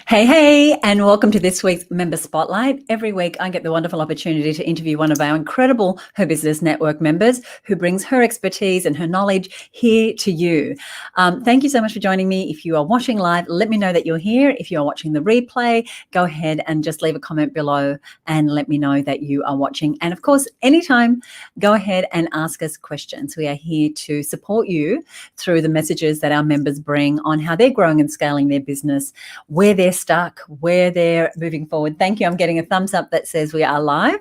Hey, and welcome to this week's Member Spotlight. Every week, I get the wonderful opportunity to interview one of our incredible HerBusiness Network members who brings her expertise and her knowledge here to you. Thank you so much for joining me. If you are watching live, let me know that you're here. If you are watching the replay, go ahead and just leave a comment below and let me know that you are watching. And of course, anytime, go ahead and ask us questions. We are here to support you through the messages that our members bring on how they're growing and scaling their business, where they're stuck, where they're moving forward. Thank you. I'm getting a thumbs up that says we are live.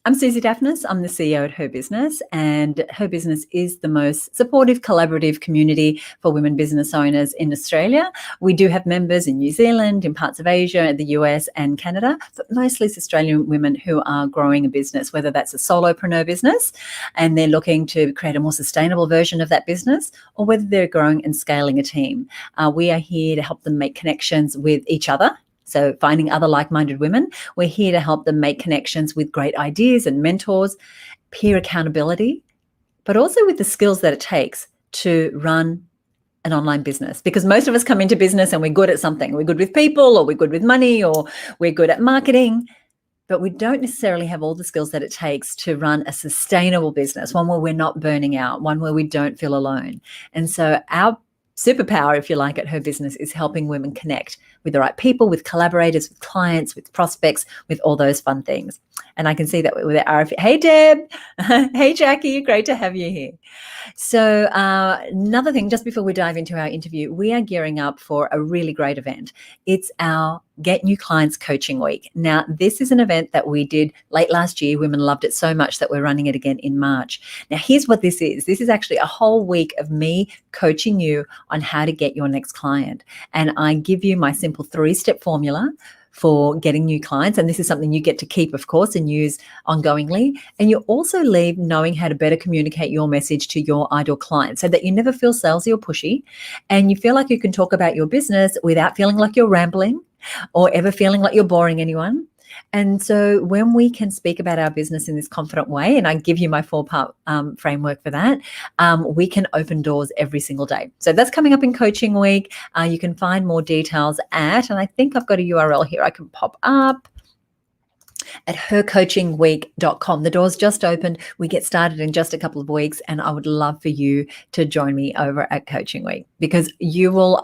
I'm Susie Daphnis. I'm the CEO at HerBusiness, and HerBusiness is the most supportive, collaborative community for women business owners in Australia. We do have members in New Zealand, in parts of Asia, the US and Canada, but mostly it's Australian women who are growing a business, whether that's a solopreneur business and they're looking to create a more sustainable version of that business, or whether they're growing and scaling a team. We are here to help them make connections with each other. So finding other like-minded women. We're here to help them make connections with great ideas and mentors, peer accountability, but also with the skills that it takes to run an online business. Because most of us come into business and we're good at something. We're good with people, or we're good with money, or we're good at marketing, but we don't necessarily have all the skills that it takes to run a sustainable business, one where we're not burning out, one where we don't feel alone. And so our superpower, if you like, at HerBusiness is helping women connect with the right people, with collaborators, with clients, with prospects, with all those fun things. And I can see that with our RFP. Hey, Deb. Hey, Jackie. Great to have you here. So another thing, just before we dive into our interview, we are gearing up for a really great event. It's our Get New Clients Coaching Week. Now, this is an event that we did late last year. Women loved it so much that we're running it again in March. Now, here's what this is. This is actually a whole week of me coaching you on how to get your next client. And I give you my simple 3-step formula for getting new clients. And this is something you get to keep, of course, and use ongoingly. And you also leave knowing how to better communicate your message to your ideal client so that you never feel salesy or pushy, and you feel like you can talk about your business without feeling like you're rambling or ever feeling like you're boring anyone. And so when we can speak about our business in this confident way, and I give you my 4-part framework for that, we can open doors every single day. So that's coming up in Coaching Week. You can find more details and I think I've got a URL here I can pop up, at hercoachingweek.com. The doors just opened. We get started in just a couple of weeks, and I would love for you to join me over at Coaching Week, because you will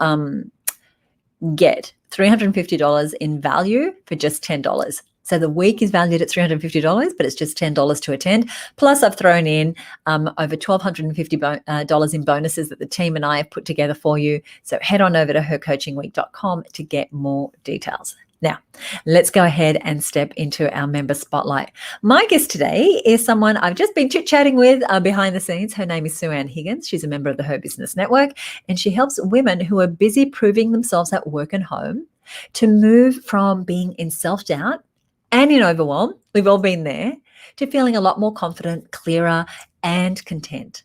get $350 in value for just $10. So the week is valued at $350, but it's just $10 to attend. Plus, I've thrown in over $1,250 in bonuses that the team and I have put together for you. So head on over to hercoachingweek.com to get more details. Now, let's go ahead and step into our member spotlight. My guest today is someone I've just been chit-chatting with behind the scenes. Her name is Higgins. She's a member of the HerBusiness Network, and she helps women who are busy proving themselves at work and home to move from being in self-doubt and in overwhelm, we've all been there, to feeling a lot more confident, clearer, and content.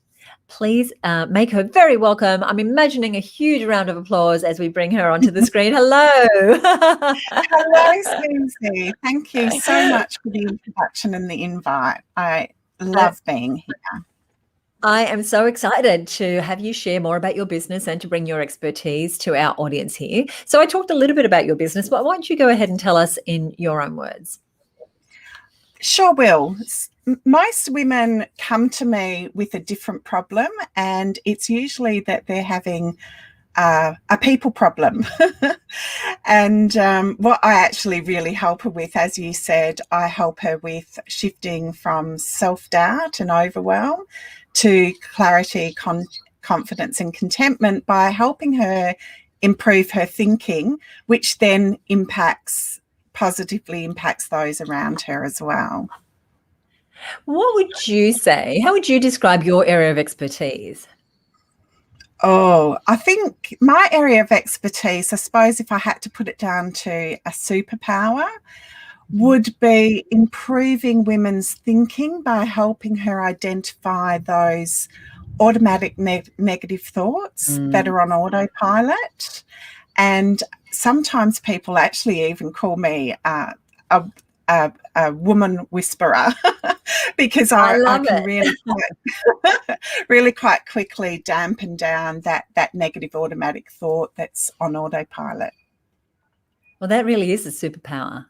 Please make her very welcome. I'm imagining a huge round of applause as we bring her onto the screen. Hello. Hello, Susie. Thank you so much for the introduction and the invite. I love being here. I am so excited to have you share more about your business and to bring your expertise to our audience here. So I talked a little bit about your business, but why don't you go ahead and tell us in your own words? Sure will. Most women come to me with a different problem, and it's usually that they're having a people problem. And what I actually really help her with, as you said, I help her with shifting from self-doubt and overwhelm to clarity, confidence and contentment by helping her improve her thinking, which then positively impacts those around her as well. What would you say? How would you describe your area of expertise? Oh, I think my area of expertise, I suppose if I had to put it down to a superpower, would be improving women's thinking by helping her identify those automatic negative thoughts that are on autopilot. And sometimes people actually even call me a woman whisperer because I can really quite quickly dampen down that negative automatic thought that's on autopilot. Well, that really is a superpower.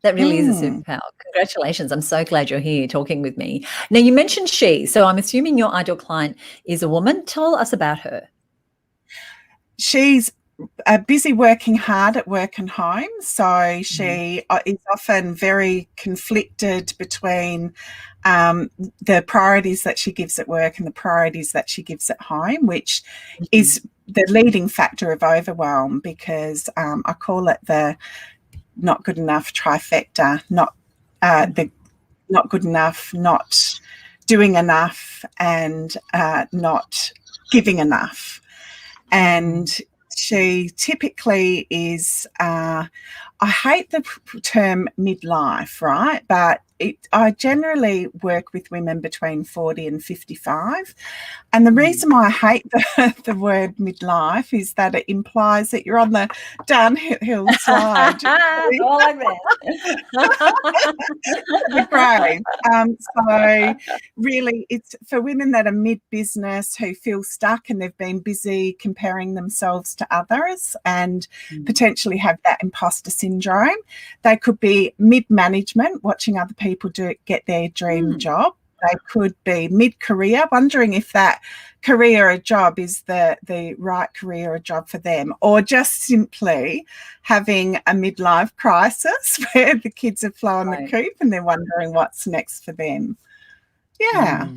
That really is a superpower. Congratulations. I'm so glad you're here talking with me. Now, you mentioned she, so I'm assuming your ideal client is a woman. Tell us about her. She's busy working hard at work and home. So she is often very conflicted between the priorities that she gives at work and the priorities that she gives at home, which is the leading factor of overwhelm, because I call it the not good enough trifecta, the not good enough, not doing enough, and not giving enough. And she typically is, I hate the term midlife, right? But I generally work with women between 40 and 55. And the reason why I hate the word midlife is that it implies that you're on the downhill slide. All like that. The grave. So really, it's for women that are mid-business who feel stuck and they've been busy comparing themselves to others and potentially have that imposter syndrome. They could be mid-management, watching other people get their dream job. They could be mid-career, wondering if that career or job is the right career or job for them, or just simply having a midlife crisis where the kids have flown the coop and they're wondering what's next for them. Yeah.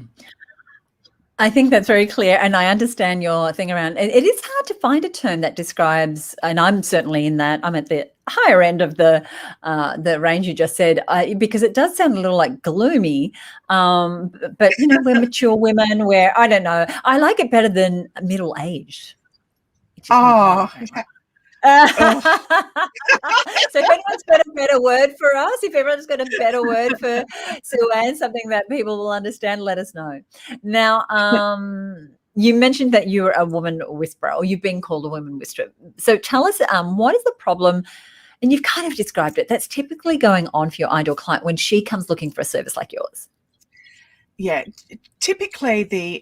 I think that's very clear, and I understand your thing around it. It is hard to find a term that describes, and I'm certainly in that. I'm at the higher end of the range you just said, because it does sound a little like gloomy. But you know, we're mature women. I don't know. I like it better than middle aged. Oh. So if anyone's got a better word for us, if everyone's got a better word for Sue-Ann, something that people will understand, let us know. Now, you mentioned that you're a woman whisperer, or you've been called a woman whisperer. So tell us, what is the problem, and you've kind of described it, that's typically going on for your ideal client when she comes looking for a service like yours? Yeah, typically there's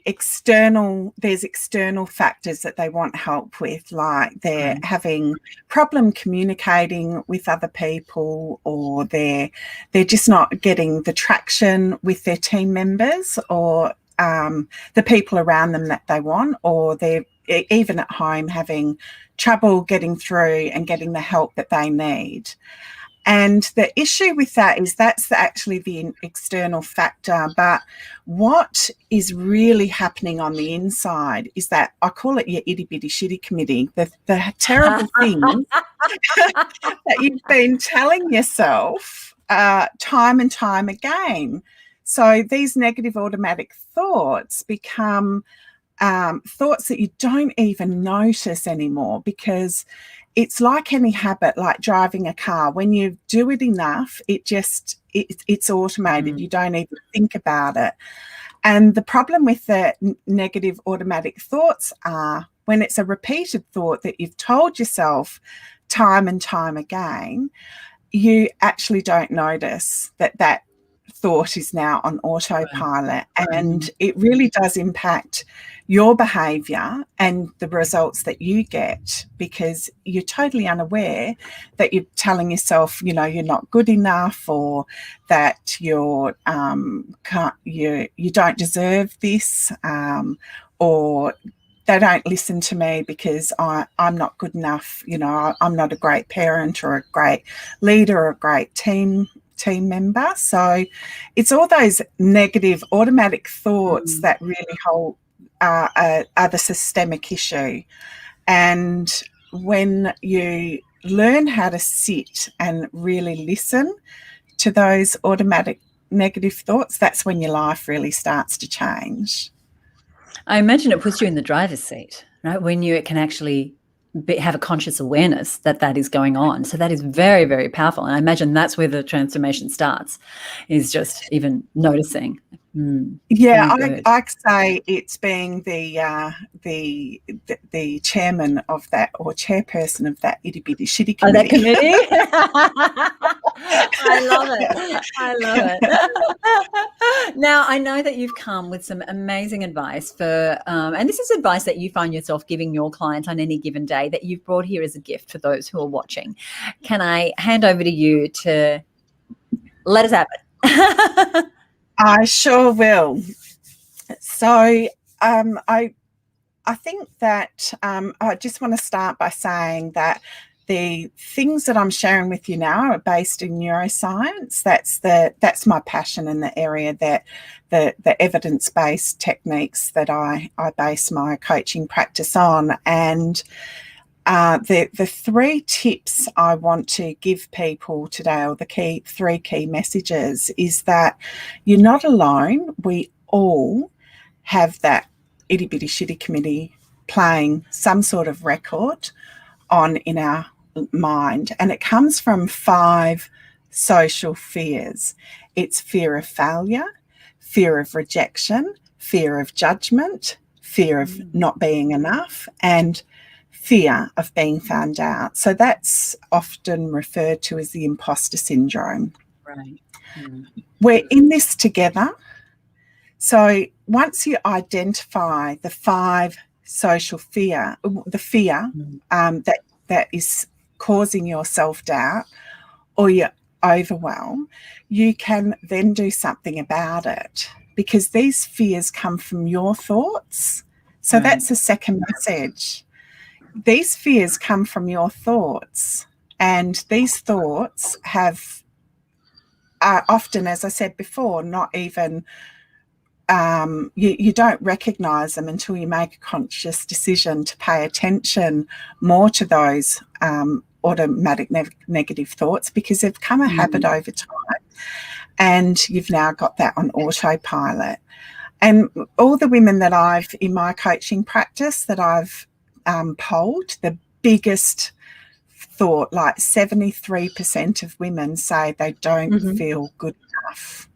external factors that they want help with, like they're having problem communicating with other people, or they're just not getting the traction with their team members or the people around them that they want, or they're even at home having trouble getting through and getting the help that they need. And the issue with that is that's actually the external factor. But what is really happening on the inside is that I call it your itty bitty shitty committee, the terrible things that you've been telling yourself time and time again. So these negative automatic thoughts become thoughts that you don't even notice anymore, because it's like any habit, like driving a car. When you do it enough, it's automated. You don't even think about it. And the problem with the negative automatic thoughts are when it's a repeated thought that you've told yourself time and time again, you actually don't notice that thought is now on autopilot. And it really does impact your behavior and the results that you get, because you're totally unaware that you're telling yourself, you know, you're not good enough, or that you don't deserve this, or they don't listen to me because I'm not good enough, you know, I'm not a great parent or a great leader or a great team member. So it's all those negative automatic thoughts that really are the systemic issue. And when you learn how to sit and really listen to those automatic negative thoughts, that's when your life really starts to change. I imagine it puts you in the driver's seat, right? When you can actually have a conscious awareness that is going on. So that is very, very powerful. And I imagine that's where the transformation starts, is just even noticing. Yeah, I say it's being the chairman of that, or chairperson of that itty bitty shitty committee. Oh, that committee? I love it. I love it. Now, I know that you've come with some amazing advice for, and this is advice that you find yourself giving your clients on any given day that you've brought here as a gift for those who are watching. Can I hand over to you to let us have it? I sure will. So I think that I just want to start by saying that the things that I'm sharing with you now are based in neuroscience. That's my passion in the area, that the evidence-based techniques that I base my coaching practice on. And the three tips I want to give people today, or the three key messages, is that you're not alone. We all have that itty bitty shitty committee playing some sort of record on in our mind, and it comes from 5 social fears. It's fear of failure, fear of rejection, fear of judgment, fear of not being enough, and fear of being found out. So that's often referred to as the imposter syndrome. Right. We're in this together. So once you identify the 5 social fear, the fear that is causing your self-doubt or your overwhelm, you can then do something about it, because these fears come from your thoughts. So that's the second message. These fears come from your thoughts, and these thoughts have often, as I said before, not even you don't recognize them until you make a conscious decision to pay attention more to those automatic negative thoughts, because they've become a habit over time, and you've now got that on autopilot. And all the women that I've, in my coaching practice, that I've polled, the biggest thought, like 73% of women say they don't feel good enough.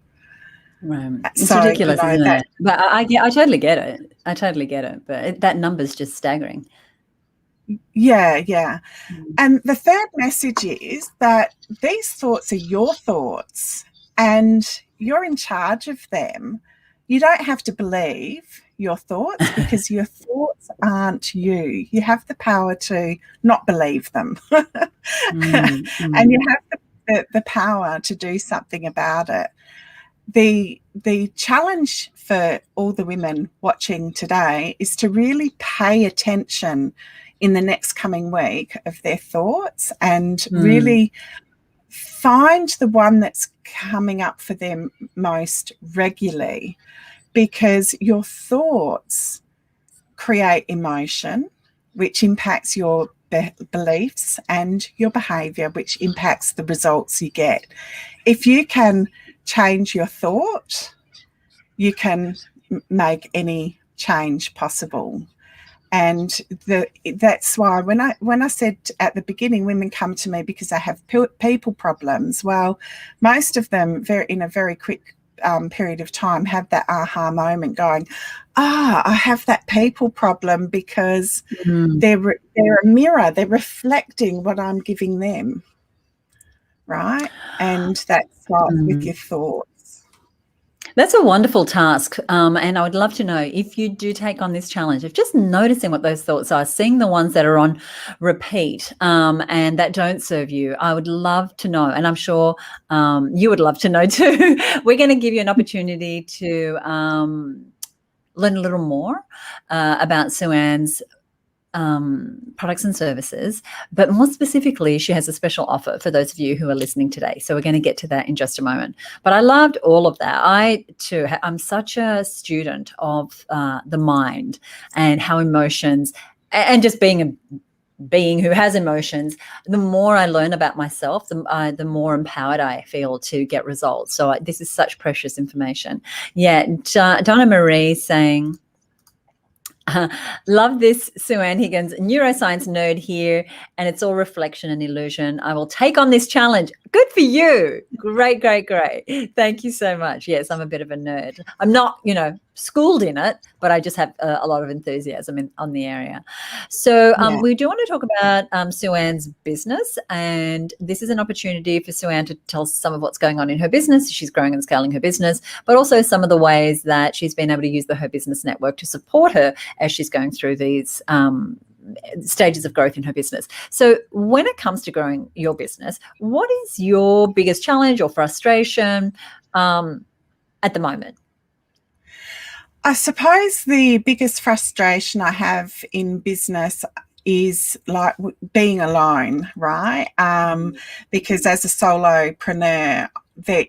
Right. It's ridiculous, isn't it? But I totally get it. I totally get it. But that number's just staggering. Yeah. And the third message is that these thoughts are your thoughts, and you're in charge of them. You don't have to believe your thoughts, because your thoughts aren't you. You have the power to not believe them. And you have the power to do something about it. The challenge for all the women watching today is to really pay attention in the next coming week of their thoughts, and really find the one that's coming up for them most regularly, because your thoughts create emotion, which impacts your beliefs, and your behavior, which impacts the results you get. If you can change your thought, you can make any change possible. And that's why when I said at the beginning, women come to me because they have people problems. Well, most of them in a very quick period of time have that aha moment, going, I have that people problem, because they're a mirror. They're reflecting what I'm giving them, right? And that starts with your thoughts. That's a wonderful task. And I would love to know if you do take on this challenge of just noticing what those thoughts are, seeing the ones that are on repeat and that don't serve you. I would love to know, and I'm sure you would love to know too. We're going to give you an opportunity to learn a little more about Sue-Ann's products and services, but more specifically, she has a special offer for those of you who are listening today. So we're going to get to that in just a moment. But I loved all of that. I too, I'm such a student of the mind and how emotions, and just being a being who has emotions, the more I learn about myself, the more empowered I feel to get results. So this is such precious information. Yeah, Donna Marie saying, love this, Sue-Ann Higgins, neuroscience nerd here, and it's all reflection and illusion. I will take on this challenge. Good for you. Great, great, great. Thank you so much. Yes, I'm a bit of a nerd. I'm not, schooled in it, but I just have a lot of enthusiasm on the area. So Yeah. we do want to talk about Sue-Ann's business, and this is an opportunity for Sue-Ann to tell some of what's going on in her business. She's growing and scaling her business, but also some of the ways that she's been able to use the Her Business Network to support her as she's going through these stages of growth in her business. So when it comes to growing your business, what is your biggest challenge or frustration at the moment? I suppose the biggest frustration I have in business is like being alone, right? Because as a solopreneur,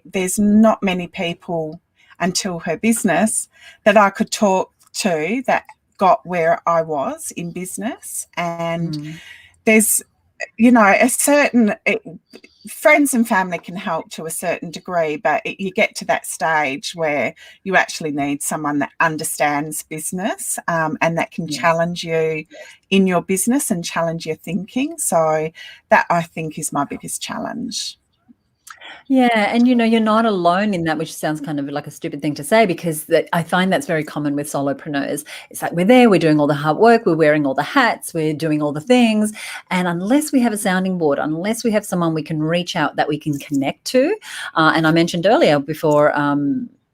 there's not many people until Her Business that I could talk to that got where I was in business. And there's, a certain friends and family can help to a certain degree, but you get to that stage where you actually need someone that understands business and that can challenge you in your business and challenge your thinking. So that, I think, is my biggest challenge. Yeah, and you're not alone in that, which sounds kind of like a stupid thing to say, because I find that's very common with solopreneurs. It's like we're there, we're doing all the hard work, we're wearing all the hats, we're doing all the things, and unless we have a sounding board, unless we have someone we can reach out that we can connect to, and I mentioned earlier before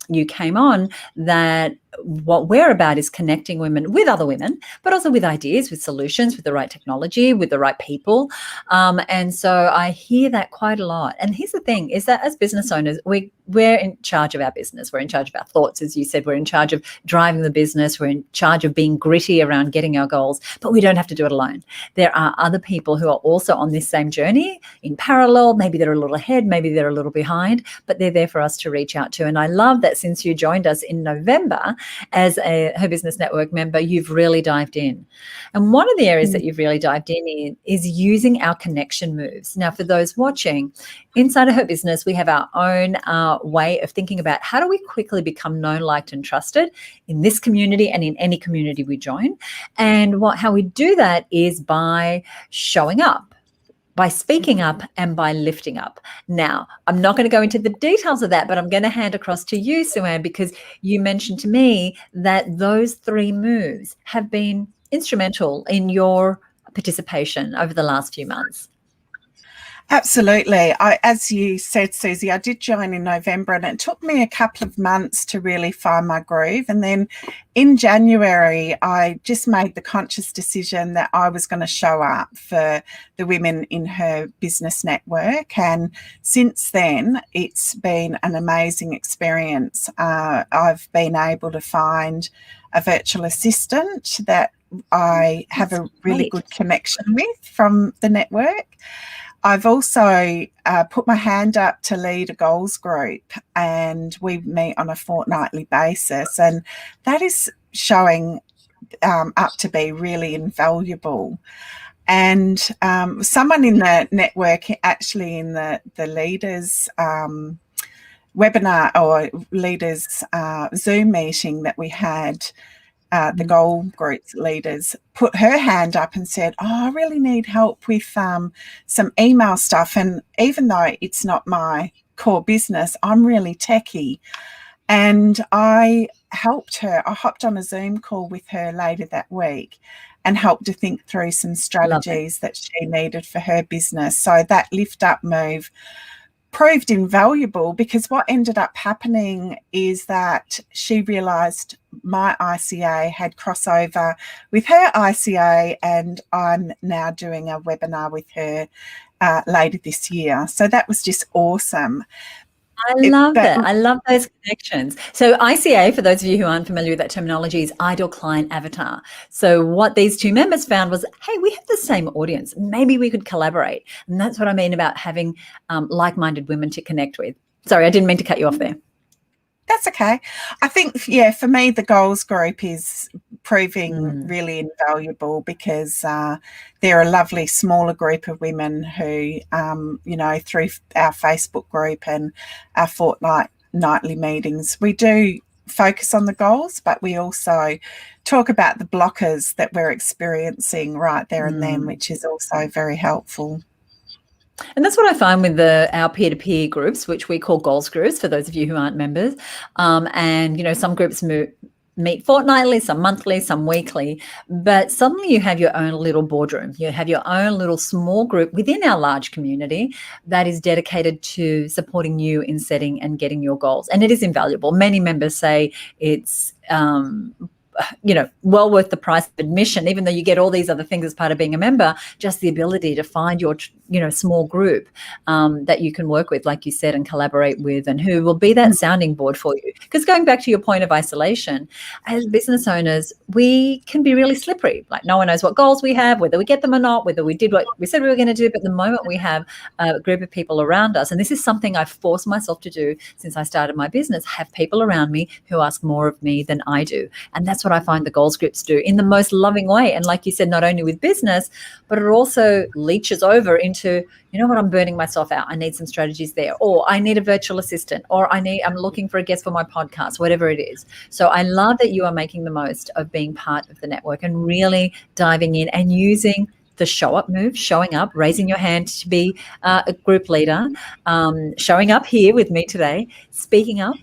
you came on that what we're about is connecting women with other women, but also with ideas, with solutions, with the right technology, with the right people. And so I hear that quite a lot. And here's the thing is that as business owners, we're in charge of our business. We're in charge of our thoughts. As you said, we're in charge of driving the business. We're in charge of being gritty around getting our goals, but we don't have to do it alone. There are other people who are also on this same journey in parallel. Maybe they're a little ahead, maybe they're a little behind, but they're there for us to reach out to. And I love that since you joined us in November, as a Her Business Network member, you've really dived in. And one of the areas that you've really dived in is using our connection moves. Now, for those watching, inside of Her Business, we have our own way of thinking about how do we quickly become known, liked, and trusted in this community and in any community we join. And how we do that is by showing up, by speaking up, and by lifting up. Now, I'm not going to go into the details of that, but I'm going to hand across to you, Sue-Ann, because you mentioned to me that those 3 moves have been instrumental in your participation over the last few months. Absolutely. As you said, Susie, I did join in November, and it took me a couple of months to really find my groove. And then in January, I just made the conscious decision that I was going to show up for the women in Her Business Network. And since then, it's been an amazing experience. I've been able to find a virtual assistant that I have a really good connection with from the network. I've also put my hand up to lead a goals group, and we meet on a fortnightly basis, and that is showing up to be really invaluable. And someone in the network, actually in the leaders webinar or leaders Zoom meeting that we had, the goal group leaders put her hand up and said, I really need help with some email stuff. And even though it's not my core business, I'm really techie. And I helped her. I hopped on a Zoom call with her later that week and helped to think through some strategies that she needed for her business. So that lift up move proved invaluable, because what ended up happening is that she realised my ICA had crossover with her ICA, and I'm now doing a webinar with her later this year. So that was just awesome. I love that. I love those connections. So ICA, for those of you who aren't familiar with that terminology, is Ideal Client Avatar. So what these 2 members found was, hey, we have the same audience. Maybe we could collaborate. And that's what I mean about having like-minded women to connect with. Sorry, I didn't mean to cut you off there. That's okay. I think, for me, the goals group is proving really invaluable, because they're a lovely smaller group of women who, through our Facebook group and our fortnightly meetings, we do focus on the goals, but we also talk about the blockers that we're experiencing right there and then, which is also very helpful. And that's what I find with our peer-to-peer groups, which we call goals groups for those of you who aren't members. And, you know, some groups meet fortnightly, some monthly, some weekly, but suddenly you have your own little boardroom. You have your own little small group within our large community that is dedicated to supporting you in setting and getting your goals. And it is invaluable. Many members say it's you know, well worth the price of admission, even though you get all these other things as part of being a member. Just the ability to find your, you know, small group that you can work with, like you said, and collaborate with, and who will be that sounding board for you. Because going back to your point of isolation, as business owners, we can be really slippery. Like, no one knows what goals we have, whether we get them or not, whether we did what we said we were going to do. But the moment we have a group of people around us, and this is something I've forced myself to do since I started my business, have people around me who ask more of me than I do. And that's what I find the goals groups do in the most loving way. And like you said, not only with business, but it also leaches over into, you know what, I'm burning myself out. I need some strategies there, or I need a virtual assistant, or I'm looking for a guest for my podcast, whatever it is. So I love that you are making the most of being part of the network and really diving in and using the show up move, showing up, raising your hand to be a group leader, showing up here with me today, speaking up,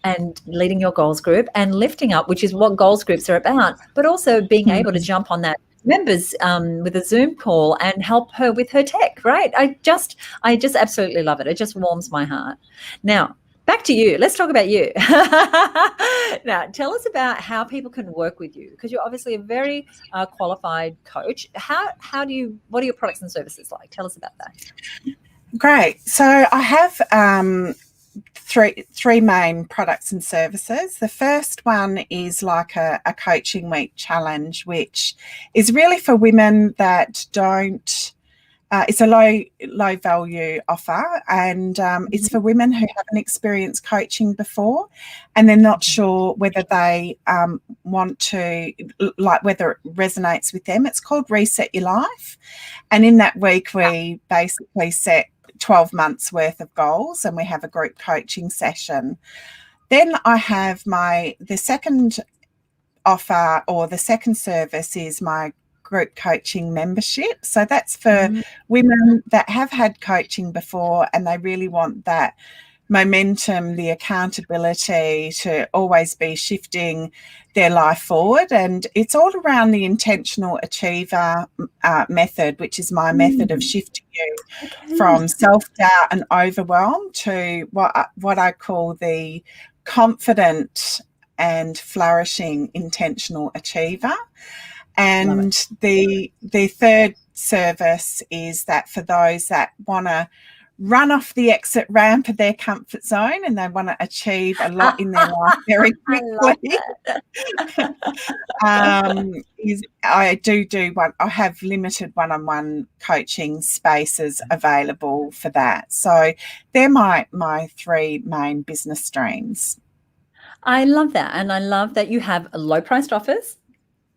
and leading your goals group, and lifting up, which is what goals groups are about, but also being able to jump on that members with a Zoom call and help her with her tech, right? I just absolutely love it. It just warms my heart. Now, back to you. Let's talk about you. Now, tell us about how people can work with you, because you're obviously a very qualified coach. What are your products and services like? Tell us about that. Great. So I have three main products and services. The first one is like a coaching week challenge, which is really for women that don't, it's a low value offer, and it's for women who haven't experienced coaching before and they're not sure whether they want to, like whether it resonates with them. It's called Reset Your Life. And in that week, we basically set 12 months worth of goals, and we have a group coaching session. Then I have the second offer, or the second service, is my group coaching membership. So that's for women that have had coaching before and they really want that momentum, the accountability to always be shifting their life forward. And it's all around the intentional achiever method, which is my method of shifting you from self-doubt and overwhelm to what I call the confident and flourishing intentional achiever. And the third service is that for those that want to run off the exit ramp of their comfort zone and they want to achieve a lot in their life very quickly. I have limited one-on-one coaching spaces available for that. So they're my three main business streams. I love that. And I love that you have low-priced offers.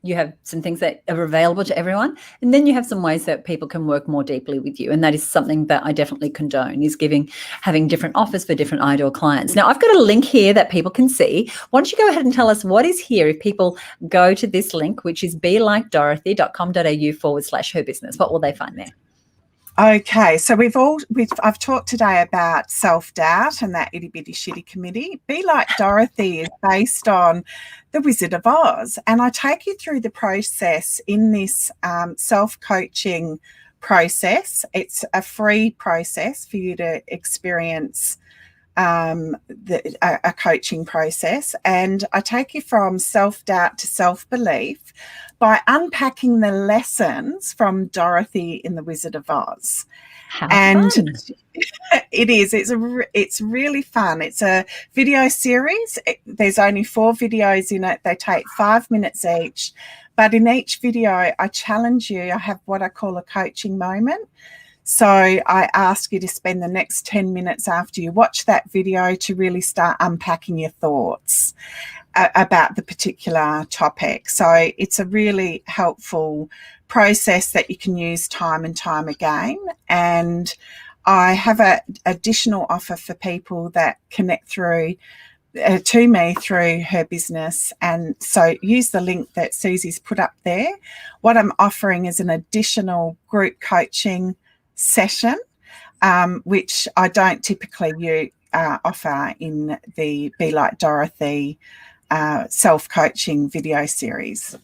You have some things that are available to everyone, and then you have some ways that people can work more deeply with you. And that is something that I definitely condone, is having different offers for different ideal clients. Now, I've got a link here that people can see. Why don't you go ahead and tell us what is here if people go to this link, which is belikeDorothy.com.au/herbusiness. What will they find there? Okay, so I've talked today about self-doubt and that itty bitty shitty committee. Be Like Dorothy is based on the Wizard of Oz, and I take you through the process in this self-coaching process. It's a free process for you to experience a coaching process, and I take you from self-doubt to self-belief by unpacking the lessons from Dorothy in the Wizard of Oz. Fun. It's really fun. It's a video series. There's only 4 videos in it. They take 5 minutes each, but in each video I challenge you. I have what I call a coaching moment. So I ask you to spend the next 10 minutes after you watch that video to really start unpacking your thoughts about the particular topic. So it's a really helpful process that you can use time and time again. And I have an additional offer for people that connect to me through HerBusiness. And so use the link that Susie's put up there. What I'm offering is an additional group coaching session which I don't typically offer in the Be Like Dorothy self-coaching video series.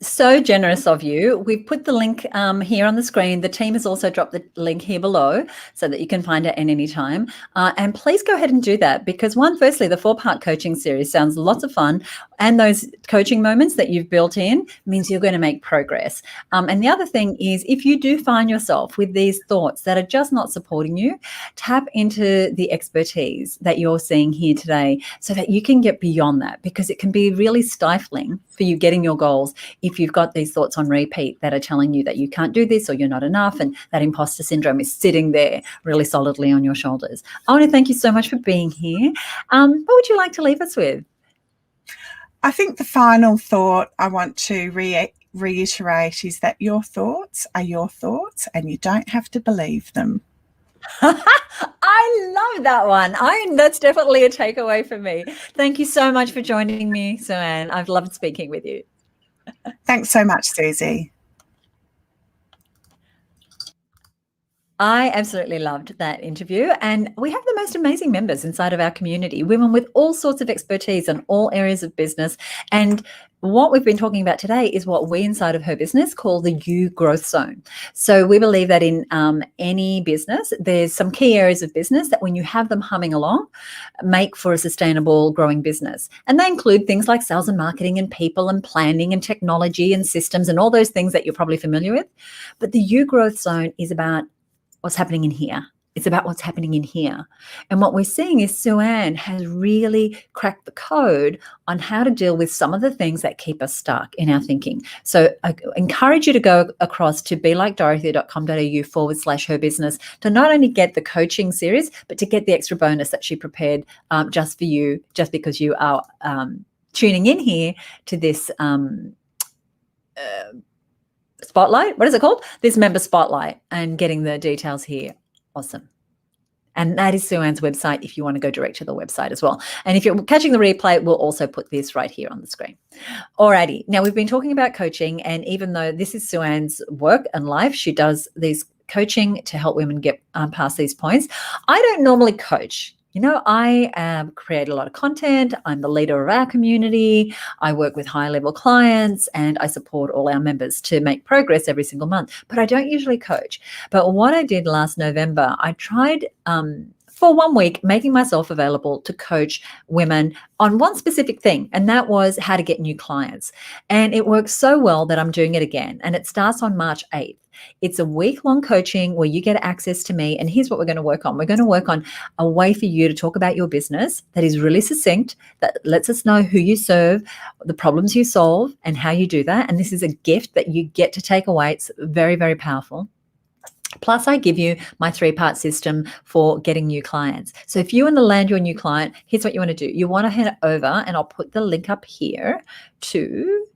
So generous of you. We've put the link here on the screen. The team has also dropped the link here below so that you can find it at any time. And please go ahead and do that, because firstly, the 4-part coaching series sounds lots of fun. And those coaching moments that you've built in means you're going to make progress. And the other thing is, if you do find yourself with these thoughts that are just not supporting you, tap into the expertise that you're seeing here today so that you can get beyond that, because it can be really stifling for you getting your goals if you've got these thoughts on repeat that are telling you that you can't do this or you're not enough, and that imposter syndrome is sitting there really solidly on your shoulders. I want to thank you so much for being here. What would you like to leave us with? I think the final thought I want to reiterate is that your thoughts are your thoughts and you don't have to believe them. I love that one. That's definitely a takeaway for me. Thank you so much for joining me, Sue-Ann. I've loved speaking with you. Thanks so much, Susie. I absolutely loved that interview, and we have the most amazing members inside of our community, women with all sorts of expertise in all areas of business. And what we've been talking about today is what we inside of HerBusiness call the U growth zone. So we believe that in any business, there's some key areas of business that when you have them humming along, make for a sustainable growing business. And they include things like sales and marketing and people and planning and technology and systems and all those things that you're probably familiar with. But the U growth zone is about what's happening in here. It's about what's happening in here. And what we're seeing is Sue-Ann has really cracked the code on how to deal with some of the things that keep us stuck in our thinking. So I encourage you to go across to belikeDorothy.com.au/HerBusiness to not only get the coaching series, but to get the extra bonus that she prepared just for you, just because you are tuning in here to this spotlight. What is it called? This member spotlight, and getting the details here. Awesome. And that is Sue-Ann's website if you want to go direct to the website as well. And if you're catching the replay, we'll also put this right here on the screen. Alrighty. Now, we've been talking about coaching, and even though this is Sue-Ann's work and life, she does these coaching to help women get past these points. I don't normally coach. You know, I create a lot of content. I'm the leader of our community. I work with high-level clients, and I support all our members to make progress every single month. But I don't usually coach. But what I did last November, I tried for 1 week making myself available to coach women on one specific thing, and that was how to get new clients. And it worked so well that I'm doing it again. And it starts on March 8th. It's a week-long coaching where you get access to me. And here's what we're going to work on. We're going to work on a way for you to talk about your business that is really succinct, that lets us know who you serve, the problems you solve, and how you do that. And this is a gift that you get to take away. It's very, very powerful. Plus, I give you my 3-part system for getting new clients. So if you want to land your new client, here's what you want to do. You want to head over, and I'll put the link up here to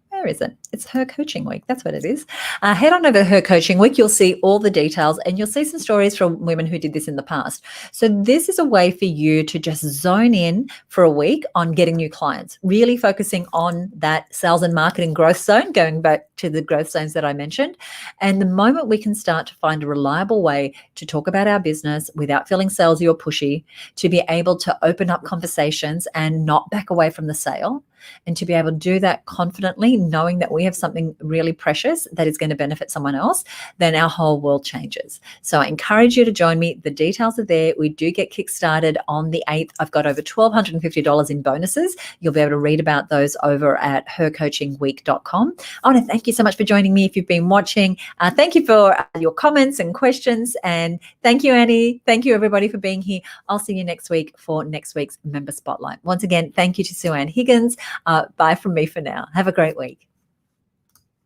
where is it? It's Her Coaching Week. That's what it is. Head on over to Her Coaching Week. You'll see all the details, and you'll see some stories from women who did this in the past. So this is a way for you to just zone in for a week on getting new clients, really focusing on that sales and marketing growth zone, going back to the growth zones that I mentioned. And the moment we can start to find a reliable way to talk about our business without feeling salesy or pushy, to be able to open up conversations and not back away from the sale, and to be able to do that confidently, knowing that we have something really precious that is going to benefit someone else, then our whole world changes. So I encourage you to join me. The details are there. We do get kickstarted on the 8th. I've got over $1,250 in bonuses. You'll be able to read about those over at hercoachingweek.com. I want to thank you so much for joining me if you've been watching. Thank you for your comments and questions. And thank you, Annie. Thank you, everybody, for being here. I'll see you next week for next week's Member Spotlight. Once again, thank you to Sue-Ann Higgins. Bye from me for now. Have a great week.